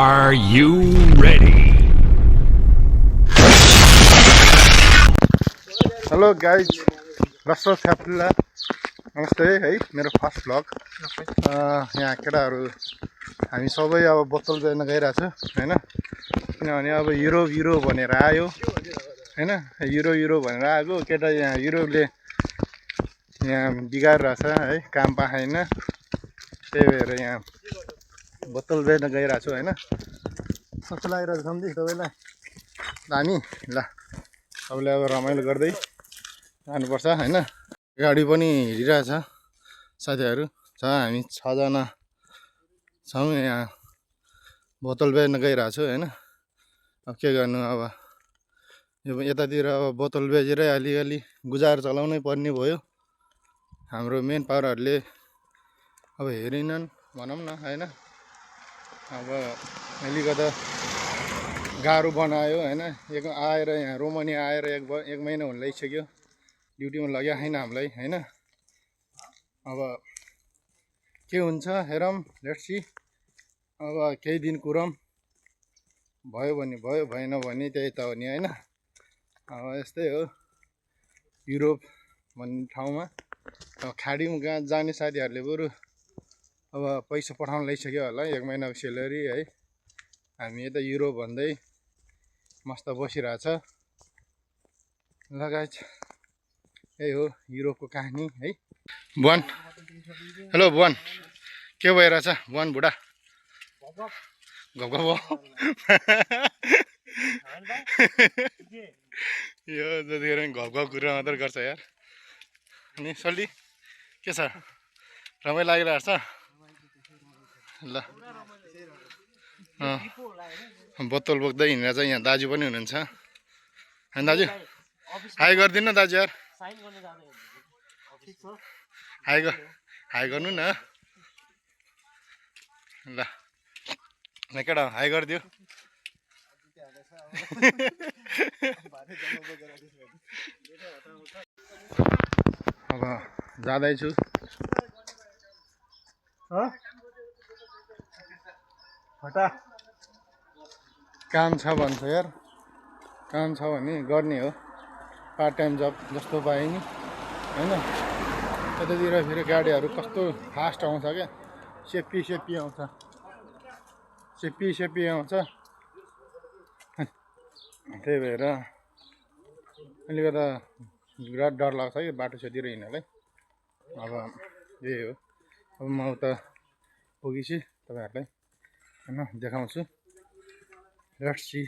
Are you ready? Hello guys रसो फ्याप्ला नमस्ते है मेरो फर्स्ट भ्लग यहाँ केटाहरू हामी सबै अब बोतल बेच्न गइरहेको छु हैन किनभने अब युरोप भनेर आयो हैन युरोप भनेर आएको केटा यहाँ युरोपले यहाँ बिगारिरहेछ है काम पाएन त्यही भएर यहाँ बोतल बेच्न गइरहेको छु हैन कस्तो लागिरहेछ सम्झी तपाईलाई दामी ल सबैले अब रमाइलो गर्दै जानुपर्छ हैन गाडी पनि हिँडिरहेछ साथीहरू छ हामी 6 जना छौँ यहाँ बोतल बेच्न गइरहेको छु हैन अब के गर्नु अब यो यतातिर अब बोतल बेचेरै अलिअलि गुजार चलाउनै पर्ने भयो हाम्रो मेन पावरहरूले अब हेरिनन् भनौँ न हैन अब अलिकता गाह्रो बनायो हैन एक आएर यहाँ रोमनी आएर एक महिना हुन लागिसक्यो ड्युटीमा लग्यो छैन हामीलाई हैन अब के हुन्छ हेरौँ लेट्स सी अब केही दिन कुरौँ भयो भने भयो भएन भने त्यही त हो नि हैन अब यस्तै हो युरोप भन्ने ठाउँमा अब खाडीमा जाने साथीहरूले बरु अब पैसा पठाउन लागिसक्यो होला 1 महिनाको सेलेरी है हामी यता युरोप भन्दै मस्त बसिरहेछ लगायत यही हो युरोपको कहानी है बुवान हेलो बुवान के भइरहेछ बुवान बुढा गफ यो जतिखेर गफ कुरा मात्र गर्छ यार अनि सल्ली के छ रमाइलो लागिरहेछ ल बोतल बोक्दै हिँडेर चाहिँ यहाँ दाजु पनि हुनुहुन्छ होइन दाजु हाई गरिदिनु न दाजु यार हाई गर्नु न ल केटा हाई गरिदियो अब जाँदैछु हटा काम छ भन्छ यार काम छ भने गर्ने हो पार्ट टाइम जब जस्तो पाए नि हैन यतातिर फेरि गाडीहरू कस्तो फास्ट आउँछ क्या सेप्पी आउँछ सेप्पी आउँछ त्यही भएर अलिकता डर लाग्छ कि बाटो छेउतिर हिँड्नलाई अब यही हो अब म उता पुगेपछि तपाईँहरूलाई हैन देखाउँछु लेट्स सी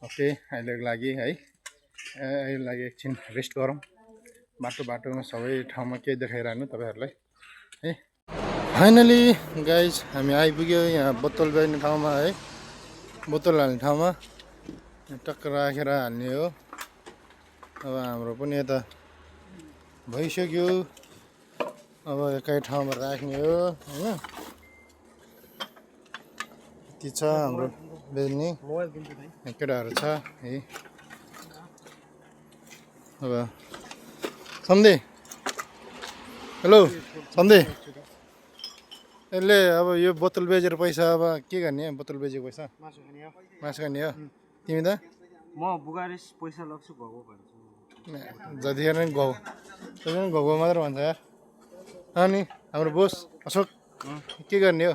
ओके अहिलेको लागि है अहिलेको लागि एकछिन रेस्ट गरौँ बाटोमा सबै ठाउँमा के देखाइरहनु तपाईँहरूलाई है फाइनली गाइज हामी आइपुग्यो यहाँ बोतल बेच्ने ठाउँमा है बोतल हाल्ने ठाउँमा टक्क राखेर हाल्ने हो अब हाम्रो पनि यता भइसक्यो अब एकै ठाउँमा राख्ने हो हैन यति छ हाम्रो बेच्ने केटाहरू छ है अब सम्धे हेलो सम्धे यसले अब यो बोतल बेचेर पैसा अब के गर्ने बोतल बेचेको पैसा मासु खाने हो तिमी त म बुगारेस पैसा लग्छु घाउ भन्छु जतिखेर नि घाउ मात्र भन्छ यार अनि हाम्रो बोस अशोक के गर्ने हो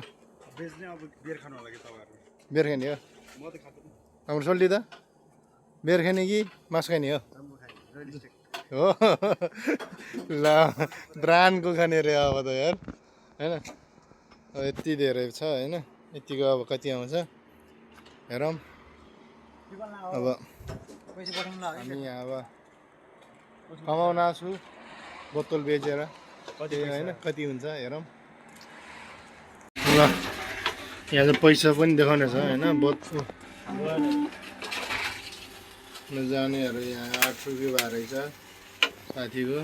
बेच्ने अब बियर खानु होला कि तपाईहरु बियर खाने हो म त खाँदैन हाम्रो सोल्टी त बियर खाने कि मासु खाने हो हो ल ब्रान्डको खाने रे अब त यार हैन अब यति धेरै छ हैन यतिको अब कति आउँछ हेरौँ अब पैसा पठाउनु लाग्यो हामी यहाँ अब कमाउन आछु बोतल बेचेर कति हैन कति हुन्छ हेरौँ ल यहाँ चाहिँ पैसा पनि देखाउने छ हैन बोतल जानेहरू यहाँ 8 रुपियाँ भए रहेछ साथीको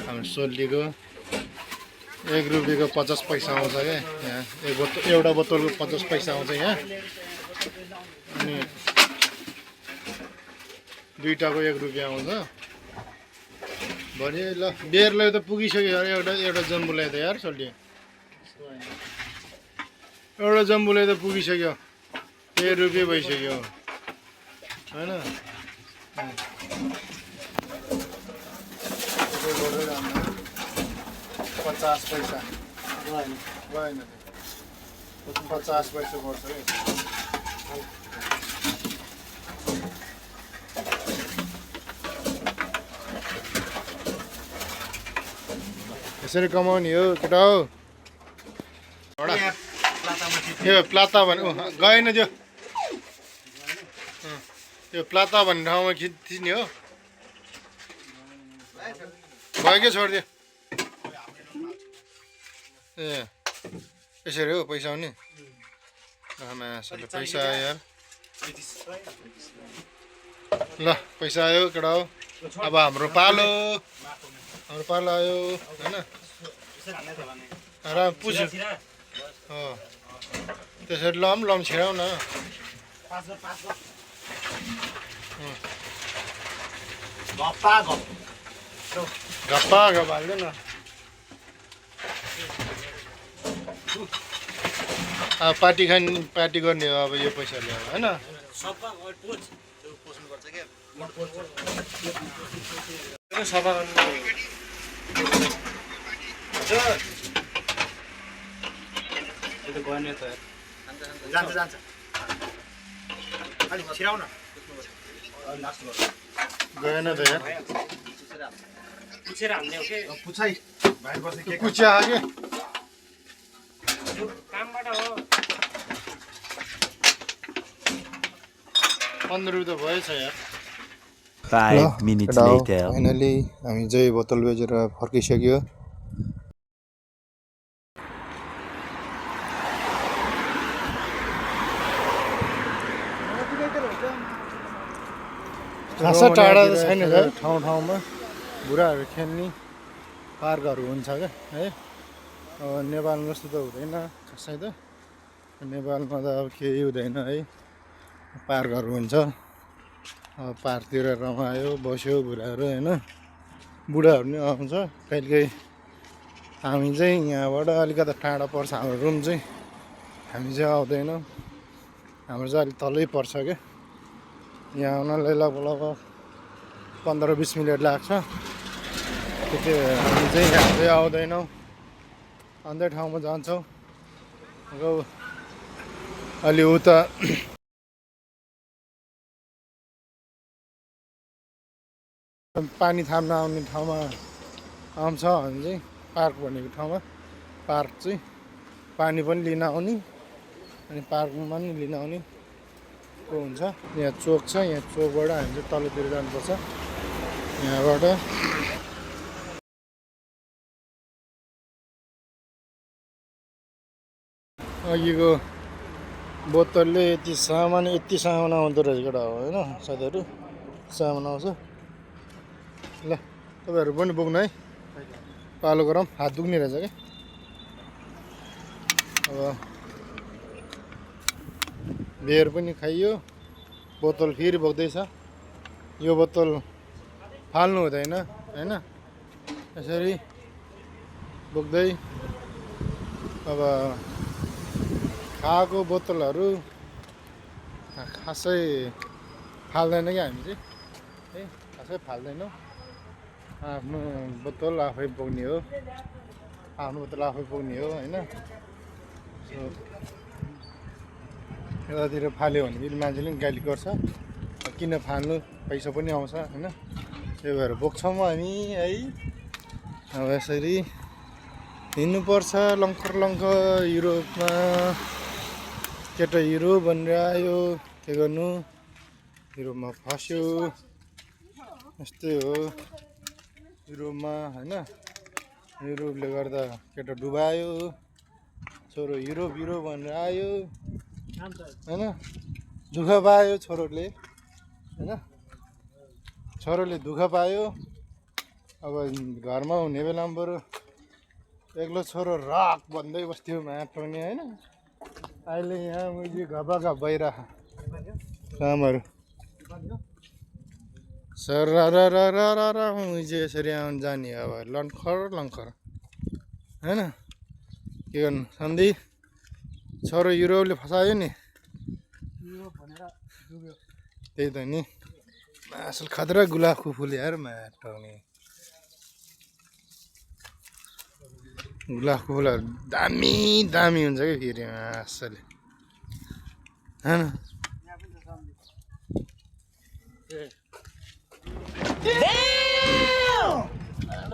हाम्रो सोल्टीको 1 रुपियाँको 50 पैसा आउँछ क्या यहाँ एउटा बोतलको 50 पैसा आउँछ यहाँ अनि दुईटाको 1 रुपियाँ आउँछ भने ल बियरलाई त पुगिसक्यो यार एउटा जम्बुलाई त यार सोल्टी एउटा जम्बुलाई त पुगिसक्यो रुपियाँ भइसक्यो होइन गर्दै जानु 50 पैसा गएन 50 पैसा पर्छ है यसरी कमाउने हो केटा हो यो प्लाता भन्ने गएन त्यो यो प्लाता भन्ने ठाउँमा खिच्ने हो गएकै छोडिदियो ए यसरी हो पैसा आउने पैसा आयो यार ल पैसा आयो केटा हो अब हाम्रो पालो आयो होइन र पुज्यो त्यसरी लम छिराउ न गप्पा गफ हाल्दैन अब पार्टी गर्ने हो अब यो पैसाले होइन सफा गर्नु जान्छ अलि छिराउ न गएन त यार पुछेर हाल्ने हो के पुछाइ भाइ बसे के पुछ्या के कामबाट हो 15 रुपियाँ त भएछ यार 5 minutes later. फाइनली हामी चाहिँ बोतल बेचेर फर्किसक्यो खासा टाढा त छैन ठाउँमा बुढाहरू खेल्ने पार्कहरू हुन्छ क्या है अब नेपालमा जस्तो त हुँदैन खासै त नेपालमा त अब केही हुँदैन है पार्कहरू हुन्छ अब पार्कतिर रमायो बस्यो बुढाहरू होइन बुढाहरू नि आउँछ कहिलेकाहीँ हामी चाहिँ यहाँबाट अलिकति टाढा पर्छ हाम्रो रुम चाहिँ हामी चाहिँ आउँदैनौँ हाम्रो चाहिँ अलिक तलै पर्छ क्या यहाँ आउनलाई लगभग 15-20 मिनट लाग्छ त्यो हामी चाहिँ यहाँ चाहिँ आउँदैनौँ अन्य ठाउँमा जान्छौँ अलि उता पानी थाम्न आउने ठाउँमा आउँछ भने चाहिँ पार्क भनेको ठाउँमा पार्क चाहिँ पानी पनि लिन आउने अनि पार्कमा पनि लिन आउने को हुन्छ यहाँ चोक छ यहाँ चोकबाट हामी चाहिँ तलतिर जानुपर्छ यहाँबाट अघिको बोतलले यति सामान आउँदो रहेछ केटा हो होइन साथीहरू सामान आउँछ ल तपाईँहरू पनि बोक्नु है पालो गरौँ हात दुख्ने रहेछ क्या अब बियर पनि खाइयो बोतल फेरि बोक्दैछ यो बोतल फाल्नु हुँदैन होइन यसरी बोक्दै अब खाएको बोतलहरू खासै फाल्दैन क्या हामी चाहिँ है खासै फाल्दैनौँ आफ्नो बोतल आफै बोक्ने हो आफ्नो बोतल आफै बोक्ने हो होइन यतातिर फाल्यो भने फेरि मान्छेले पनि गाली गर्छ किन फाल्नु पैसा पनि आउँछ होइन त्यही भएर बोक्छौँ हामी है अब यसरी हिँड्नुपर्छ लङ्खर युरोपमा केटा युरोप भनेर आयो के गर्नु युरोपमा फस्यो यस्तै हो युरोपमा होइन युरोपले गर्दा केटा डुबायो छोरो युरोप भनेर आयो होइन दुःख पायो छोरोले होइन छोरोले दुःख पायो अब घरमा हुने बेलामा बरु एक्लो छोरो रक भन्दै बस्थ्यो माटोनी होइन अहिले यहाँ मैले घपा भइरह कामहरू सर मुझे यसरी आउनु जाने अब लङ्खर होइन के गर्नु सन्धि छोरो युरोपले फसायो नि त्यही त नि मासुल खतरा गुलाबको फुल यार माटाउने गुलाबको फुलहरू दामी दामी हुन्छ क्या फेरि मासुले हैन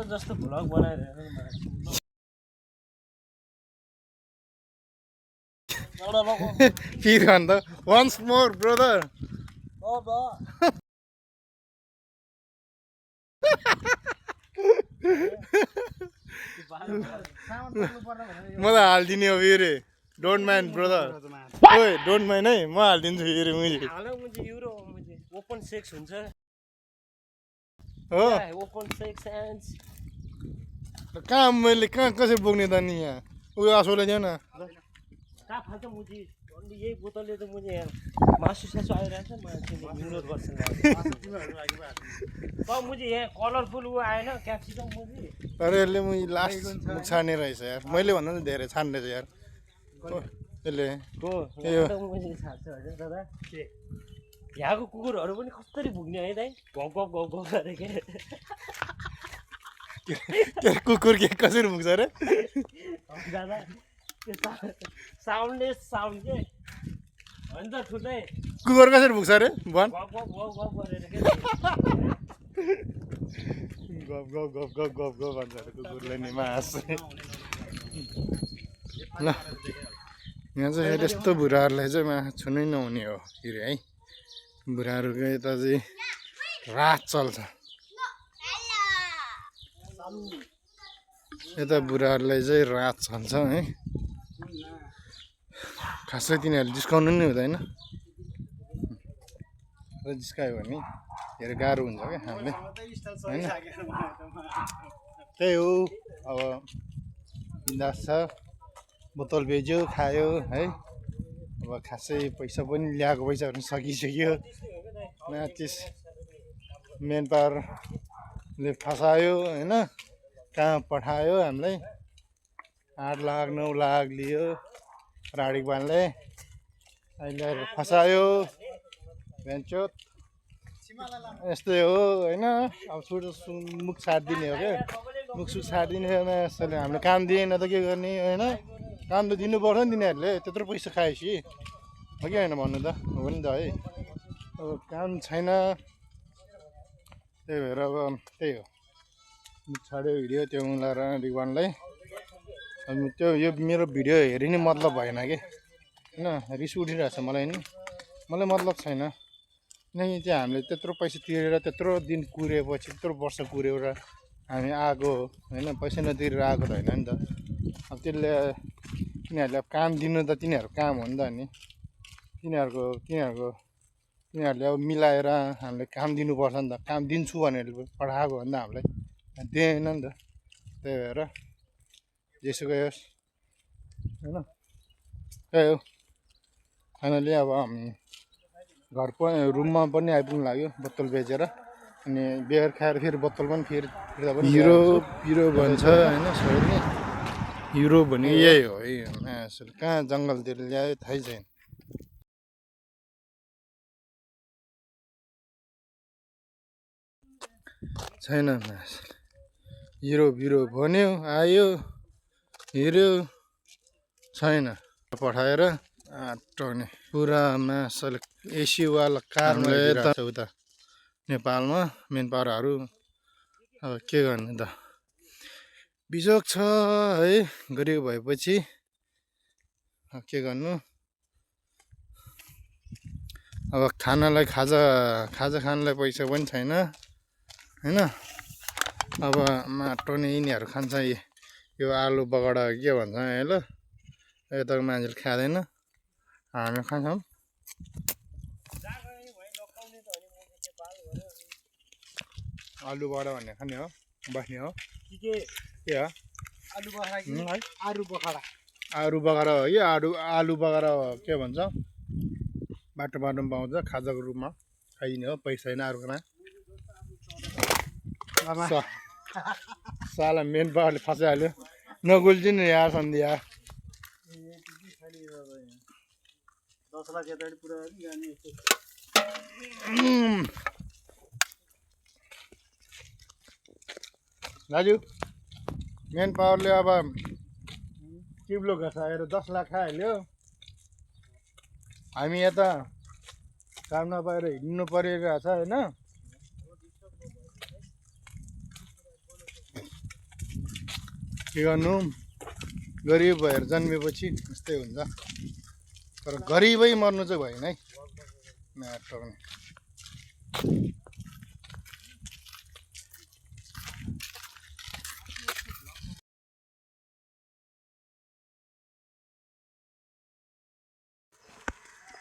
जस्तो भ्लग बनाइरहेको फेरि अन्त वन्स मोर ब्रदर मलाई हालिदिने हो फेरि डोन्ट माइन्ड ब्रदर ओए डोन्ट माइन्ड है म हालिदिन्छु फेरि मैले मुझे युरो मुझे ओपन सेक्स हुन्छ हो ओपन सेक्स एन्ड कहाँ मैले कहाँ कसरी बोक्ने त नि यहाँ उयो आसोलाई दियो न कहाँ फाल्छ मुझे अन्ली यही बोतलले त मुझे मासु सासु आइरहेछ मान्छे इग्नोर गर्छ मुझे यहाँ कलरफुल ऊ आएन क्याप्सिकम मुझे अरे यसले म लास्ट मुख छाड्ने रहेछ यार मैले भन्दा नि धेरै छान्ने छ यार यसले मुझे छाड्छ होइन दादा यहाँको कुकुरहरू पनि कसरी भुग्ने है दाइ घप घप घप घप गरे के कुकुर के कसरी मुख्छ अरे दादा त्यो साउन्डले साउन्ड के होइन त ठुलै कुकुर कसरी मुख्छ अरे भन गफ गफ गफ गफ गरेर के गफ गफ गफ गफ गफ गफ भन्छ अरे कुकुरले नि मास ल यहाँ चाहिँ फेरि यस्तो बुढाहरूलाई चाहिँ छुनै नहुने हो फेरि है बुढाहरूको यता चाहिँ रात चल्छ यता बुढाहरूलाई चाहिँ रात चल्छ है खासै तिनीहरूले जिस्काउनु नि हुँदैन र जिस्कायो भने धेरै गाह्रो हुन्छ क्या हामीले होइन त्यही हो अब बिन्दास छ बोतल बेच्यो खायो है अब खासै पैसा पनि ल्याएको पैसाहरू सकिसक्यो म्याचिस मेन पावरले फसायो होइन कहाँ पठायो हामीलाई 8 लाख 9 लाख लियो राडिक बानले अहिले फसायो भेन्चोत यस्तै हो होइन अब मुख छाडिदिने हो क्या मुख सुख छाडिदिने यसले हामीले काम दिएन त के गर्ने होइन काम त दिनुपर्छ नि तिनीहरूले त्यत्रो पैसा खाएपछि हो कि होइन भन्नु त हो नि त है अब काम छैन त्यही भएर अब त्यही हो मुख छाड्यो भिडियो त्यो मिलाएर रिवानलाई अनि त्यो यो मेरो भिडियो हेरि नै मतलब भएन कि होइन रिस उठिरहेछ मलाई नि मलाई मतलब छैन किनकि चाहिँ हामीले त्यत्रो पैसा तिरेर त्यत्रो दिन कुरेपछि त्यत्रो वर्ष कुरेर हामी आएको होइन पैसा नतिरेर आएको त होइन नि त अब त्यसले तिनीहरूले अब काम दिनु त तिनीहरूको काम हो नि त अनि तिनीहरूले अब मिलाएर हामीले काम दिनुपर्छ नि त काम दिन्छु भनेर पठाएको हो नि त हामीलाई दिएन नि त त्यही भएर जेसुकै होस् होइन त्यही हो फाइनली अब घर रुममा पनि आइपुग्नु लाग्यो बोतल बेचेर अनि बियर खाएर फेरि बोतल पनि फेरि हिरो पिरो भन्छ होइन सबैले हिरो भने यही हो है कहाँ जङ्गलतिर ल्यायो थाहै छैन छैन हिरो बिरो भन्यो आयो हिरो छैन पठाएर आटाउने पुरा मासले एसीवाला कारमा यता उता नेपालमा मेन पावरहरू अब के गर्ने त बिजोग छ है गरिब भएपछि के गर्नु अब खानालाई खाजा खानलाई पैसा पनि छैन होइन अब माटोने यिनीहरू खान्छ यो आलु बगडा के भन्छ ल यताको मान्छेले खाँदैन हामी खान्छौँ आलु बगडा भन्ने खाने हो बस्ने हो के हो आलु बगडा हो कि आलु बगडा के भन्छ बाटो बाटोमा पाउँछ खाजाको रूपमा खाइदिने हो पैसा छैन अर्कोमा साला मेन पावरले फसाइहाल्यो नगुल्छिन् यार सन्धिया 10 लाख यतापट्टि पुरा जाने यस्तो दाजु मेन पावरले अब चिप्लो घसाएर 10 लाख खाइहाल्यो हामी यता काम नपाएर हिँड्नु परिरहेको छ होइन के गर्नु गरिब भएर जन्मेपछि यस्तै हुन्छ तर गरिबै मर्नु चाहिँ भएन है म्याटर नि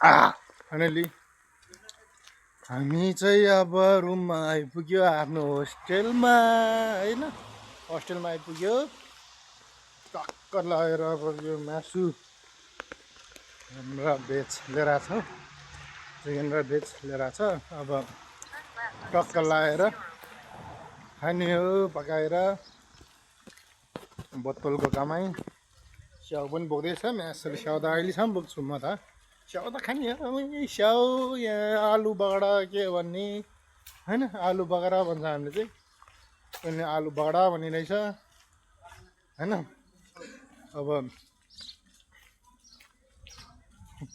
फाइनली हामी चाहिँ अब रुममा आइपुग्यो आफ्नो होस्टेलमा होइन होस्टेलमा आइपुग्यो टक्क लगाएर अब यो मासु र भेज लिएर आएको छ चिकन र भेज लिएर आएको छ अब टक्क लगाएर खाने हो पकाएर बोतलको कमाइ स्याउ पनि बोक्दैछ म्यासले स्याउ त अहिलेसम्म बोक्छु म त स्याउ त खाने हो स्याउ यहाँ आलु बगडा के भन्ने होइन आलु बगडा भन्छ हामीले चाहिँ अनि आलु बगडा भन्ने रहेछ होइन अब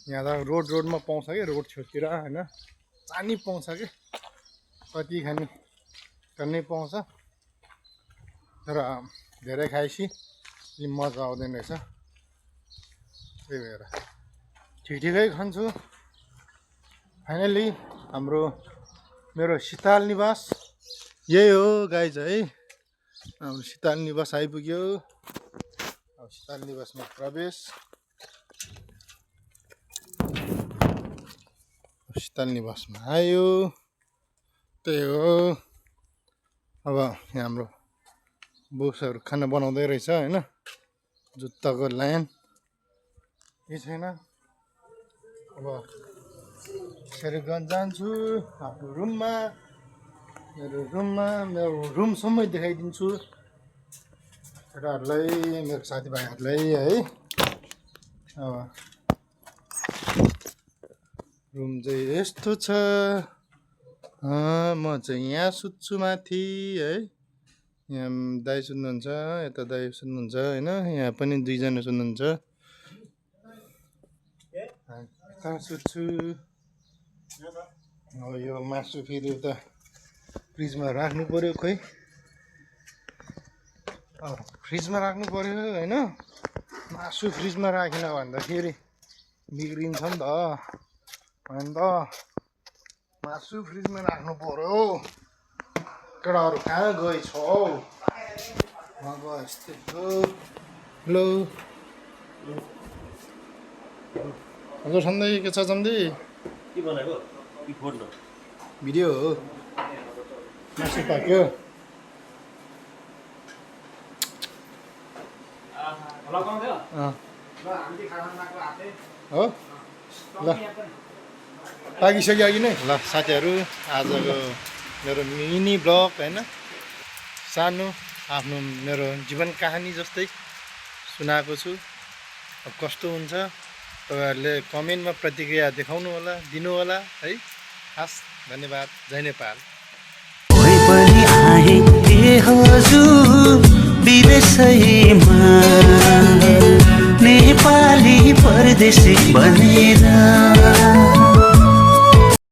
यहाँ त रोडमा पाउँछ कि रोड छेउतिर होइन चानी पाउँछ कि कति खाने टन्नै पाउँछ तर धेरै खाएपछि मजा आउँदैन रहेछ त्यही भएर ठिकै खान्छु फाइनली मेरो शीतल निवास यही हो गाइज है हाम्रो शीतल निवास आइपुग्यो अब शीतल निवासमा प्रवेश शीतल निवासमा आयो त्यही हो अब यहाँ हाम्रो बोक्सहरू खाना बनाउँदै रहेछ होइन जुत्ताको लाइन केही छैन अब शेरगञ्ज जान्छु आफ्नो रुममा मेरो रुमसम्म देखाइदिन्छु केटाहरूलाई मेरो साथीभाइहरूलाई है अब रुम चाहिँ यस्तो छ म चाहिँ यहाँ सुत्छु माथि है यहाँ दाइ सुत्नुहुन्छ यता दाइ सुत्नुहुन्छ होइन यहाँ पनि दुईजना सुत्नुहुन्छ यता सुत्छु अब यो मासु फेरि उता फ्रिजमा राख्नु पर्यो खोइ फ्रिजमा राख्नु पर्यो होइन मासु फ्रिजमा राखेन भन्दाखेरि बिग्रिन्छ नि त होइन त मासु फ्रिजमा राख्नु पर्यो केटाहरू कहाँ गएछ हौ अब यस्तै हेलो हजुर सन्दै के छ चन्दी के बनाएको कि फोड्नु भिडियो हो मासु पाक्यो हो ल पाकिसक्यो अघि नै ल साथीहरू आजको मेरो मिनी ब्लग होइन सानो आफ्नो मेरो जीवन कहानी जस्तै सुनाएको छु अब कस्तो हुन्छ तपाईँहरूले कमेन्टमा प्रतिक्रिया देखाउनु होला दिनु होला है हस् धन्यवाद जय नेपाल नेपाली परदेशी बनेर